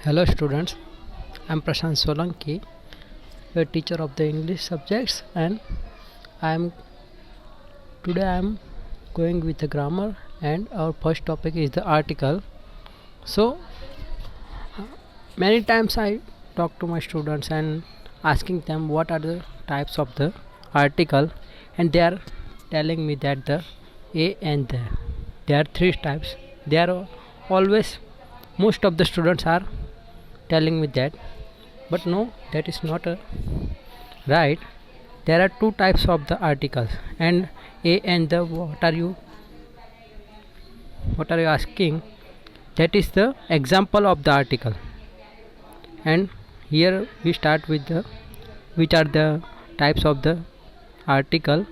Hello students, I am Prashant Solanki, a teacher of the English subjects, and I am going with the grammar, and our first topic is the article. So many times I talk to my students and asking them what are the types of the article, and they are telling me that the a and the there are three types. They are always most of the students are telling me that, but no, that is not right. There are two types of the articles, and a and the what are you asking, that is the example of the article. And here we start with the which are the types of the article.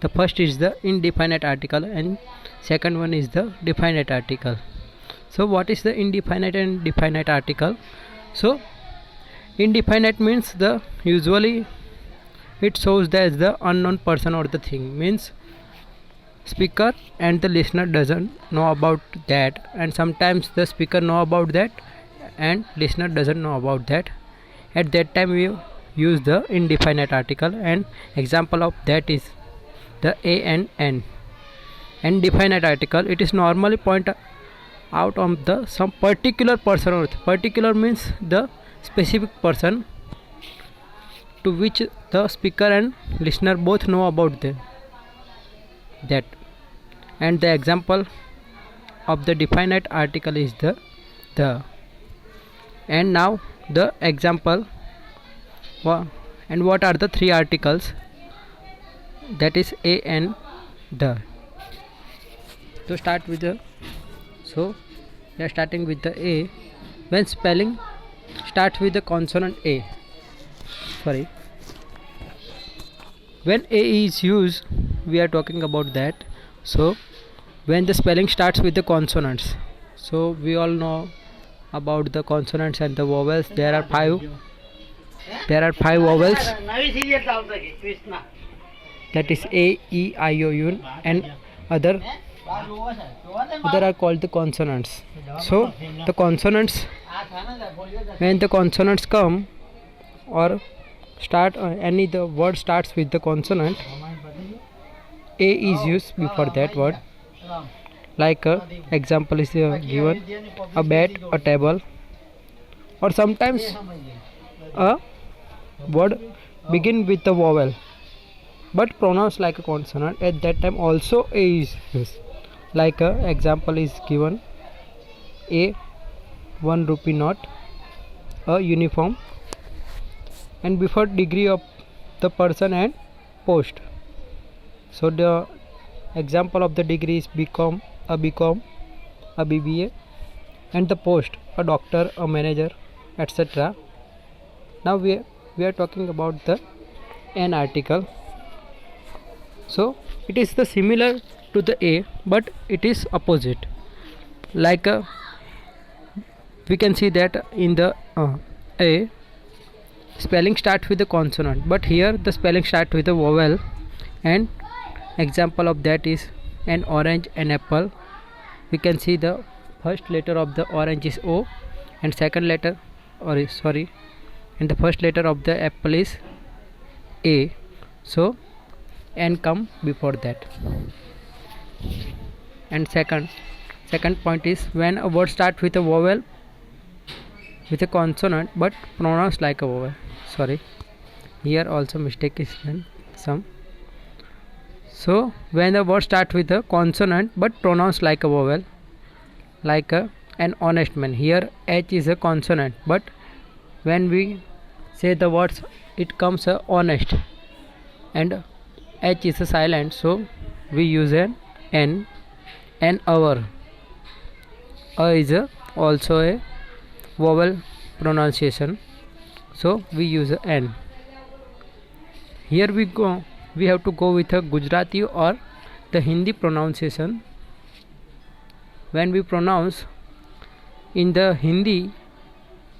The first is the indefinite article and second one is the definite article. So what is the indefinite and definite article? So indefinite means the usually it shows that as the unknown person or the thing, means speaker and the listener doesn't know about that, and sometimes the speaker know about that and listener doesn't know about that. At that time we use the indefinite article, and example of that is the a and n. And definite article, it is normally point out on the some particular person, or particular means the specific person to which the speaker and listener both know about that. And the example of the definite article is the. And now the example, and what are the three articles, that is a and the. To start with the, so we are starting with the a. When spelling starts with the consonant a, when a is used, we are talking about that. So when the spelling starts with the consonants, so we all know about the consonants and the vowels. There are five vowels, that is a, e, I, o, u, and other are called the consonants. So the consonants, when the consonants come or start, any the word starts with the consonant, a is used before that word. Like example is given, a bat, a table, or sometimes a word begin with the vowel but pronounced like a consonant. At that time also a is used. Like example is given, a 1 rupee note, a uniform, and before degree of the person and post. So the example of the degree is BCom, a BBA, and the post, a doctor, a manager, etc. Now we are talking about the an article. So it is the similar to the a, but it is opposite. Like we can see that in the a, spelling starts with the consonant, but here the spelling starts with a vowel. And example of that is an orange, an apple. We can see the first letter of the orange is o, and second letter, and the first letter of the apple is a. So n come before that. And second point is when a word starts with a vowel with a consonant but pronounced like a vowel. Here also mistake is done some. So when the word starts with a consonant but pronounced like a vowel, like an honest man. Here h is a consonant, but when we say the words, it comes honest, and h is a silent, so we use an n. And our is also a vowel pronunciation, so we use a n. Here we have to go with a Gujarati or the Hindi pronunciation. When we pronounce in the Hindi,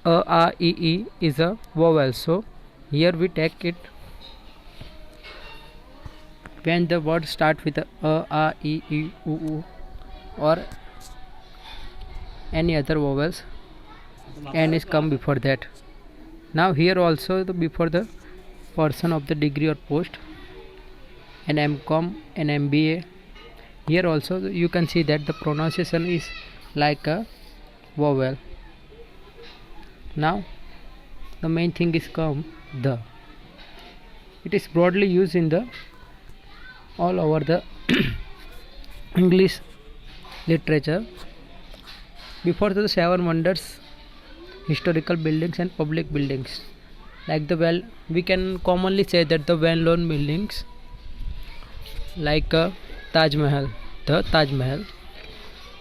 a, e is a vowel, so here we take it when the word starts with a, e, u, or any other vowels. N is come before that. Now here also before the person of the degree or post, an MCom, an MBA. Here also you can see that the pronunciation is like a vowel. Now the main thing is come the. It is broadly used in the all over the English literature. Before the seven wonders, historical buildings and public buildings, like the we can commonly say that the well-known buildings like Taj Mahal, the Taj Mahal.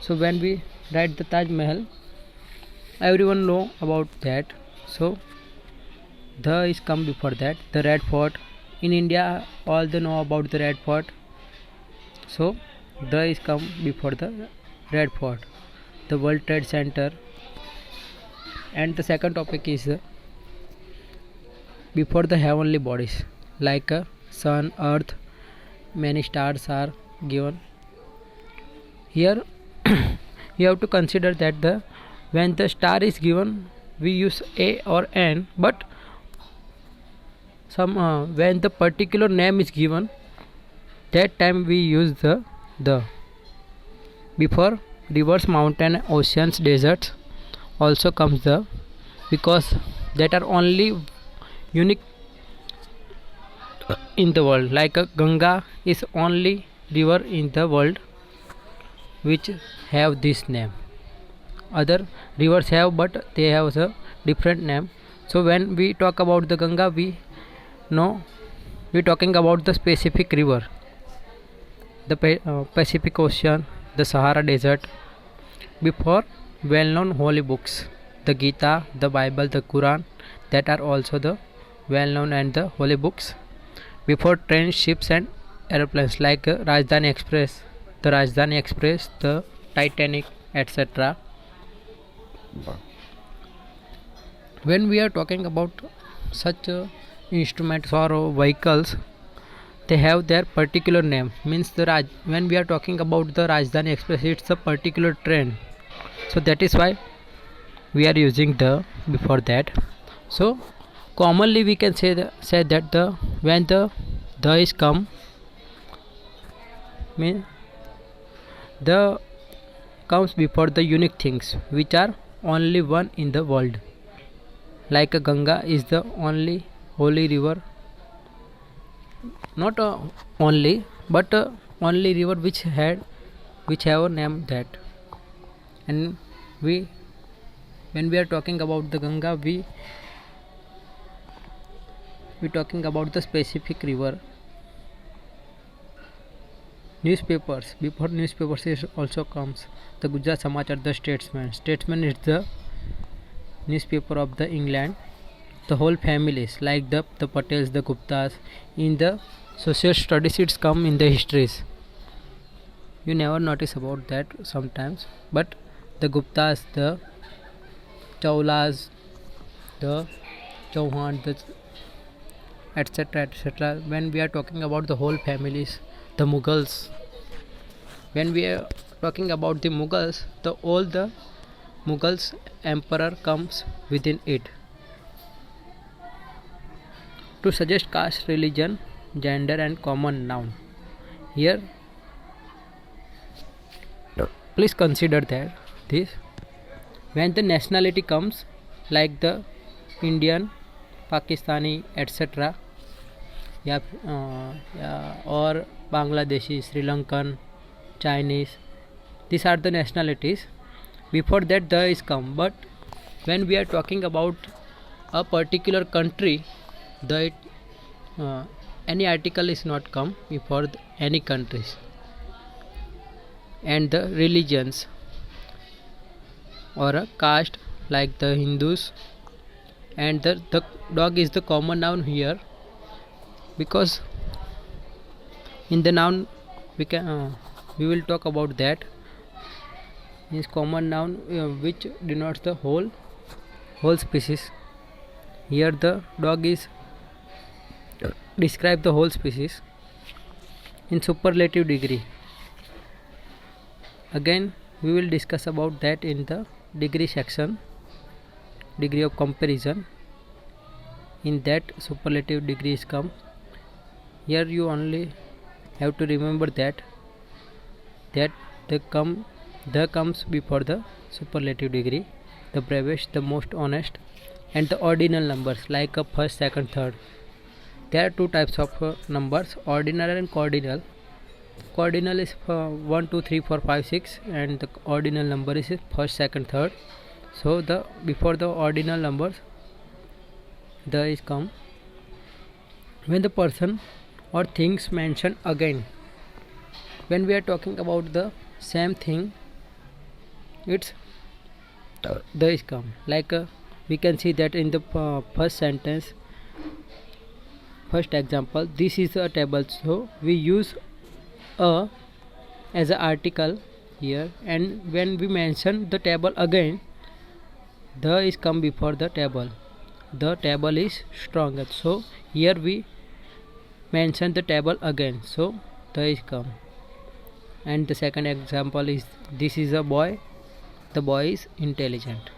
So when we write the Taj Mahal, everyone know about that. So the is come before that. The Red Fort in India, all they know about the Red Fort. So the is come before the Red Fort. The World Trade Center. And the second topic is before the heavenly bodies, like sun, earth, many stars are given. Here you have to consider that when the star is given, we use A or N, but when the particular name is given, that time we use the. Before rivers, mountain, oceans, deserts also comes the, because that are only unique in the world. Like Ganga is only river in the world which have this name. Other rivers have, but they have a different name. So when we talk about the Ganga, we know we talking about the specific river, the Pacific Ocean, the Sahara Desert. Before well-known holy books, the Gita, the Bible, the Quran, that are also the well-known and the holy books. Before trains, ships and aeroplanes, like Rajdhani Express, the Titanic, etc. When we are talking about such instruments or vehicles, they have their particular name. Means when we are talking about the Rajdhani Express, it's a particular train. So that is why we are using the before that. So commonly we can say that when the is come, mean the comes before the unique things which are only one in the world. Like Ganga is the only holy river, not only, but only river which have a name that. And when we are talking about the Ganga, we talking about the specific river. Newspapers, before newspapers is also comes the Gujarat Samachar, the Statesman is the newspaper of the England. The whole families like the Patels, the Guptas. In the social studies it's come in the histories. You never notice about that sometimes, but the Guptas, the Chaulas, the Chauhan, the etc. When we are talking about the whole families, the Mughals. When we are talking about the Mughals, all the Mughals emperor comes within it. To suggest caste, religion, gender and common noun. Here please consider that this, when the nationality comes, like the Indian, Pakistani, etc. Or Bangladeshi, Sri Lankan, Chinese, these are the nationalities. Before that the is come, but when we are talking about a particular country, any article is not come before any countries. And the religions or a caste, like the Hindus, and the dog is the common noun here, because in the noun we will talk about that. Is common noun which denotes the whole species. Here the dog is describe the whole species in superlative degree. Again we will discuss about that in the degree section. degree of comparison. In that superlative degree is come. Here you only have to remember that the comes before the superlative degree, the bravest, the most honest, and the ordinal numbers like a first, second, third. There are two types of numbers: ordinal and cardinal. Cardinal is 1, 2, 3, 4, 5, 6, and the ordinal number is first, second, third. So the before the ordinal numbers, the is come when the person or things mentioned again. When we are talking about the same thing, it's the is come. Like we can see that in the first sentence, first example, this is a table. So we use a as an article here, and when we mention the table again, the is come before the table. The table is stronger. So here we mention the table again. So the is come. And the second example is this is a boy. The boy is intelligent.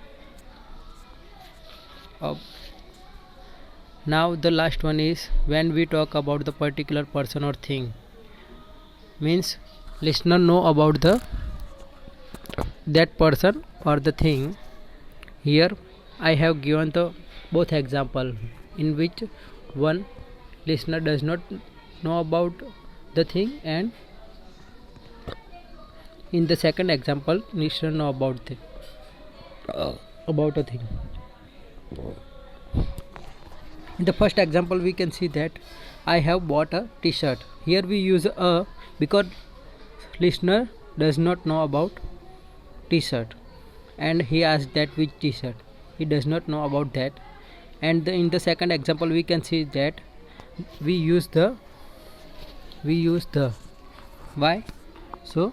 Now the last one is when we talk about the particular person or thing, means listener know about the that person or the thing. Here I have given the both example in which one listener does not know about the thing, and in the second example listener know about a thing. In the first example we can see that I have bought a t-shirt. Here we use a because listener does not know about t-shirt, and he asked that which t-shirt. He does not know about that. And in the second example we can see that we use the why. So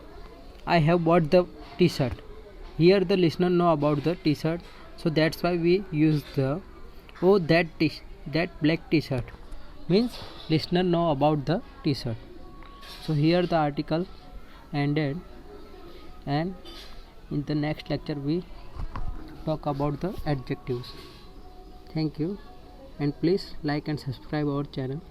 I have bought the t-shirt. Here the listener know about the t-shirt, so that's why we use the that black t-shirt, means listener know about the t-shirt. So here the article ended, and in the next lecture we talk about the adjectives. Thank you, and please like and subscribe our channel.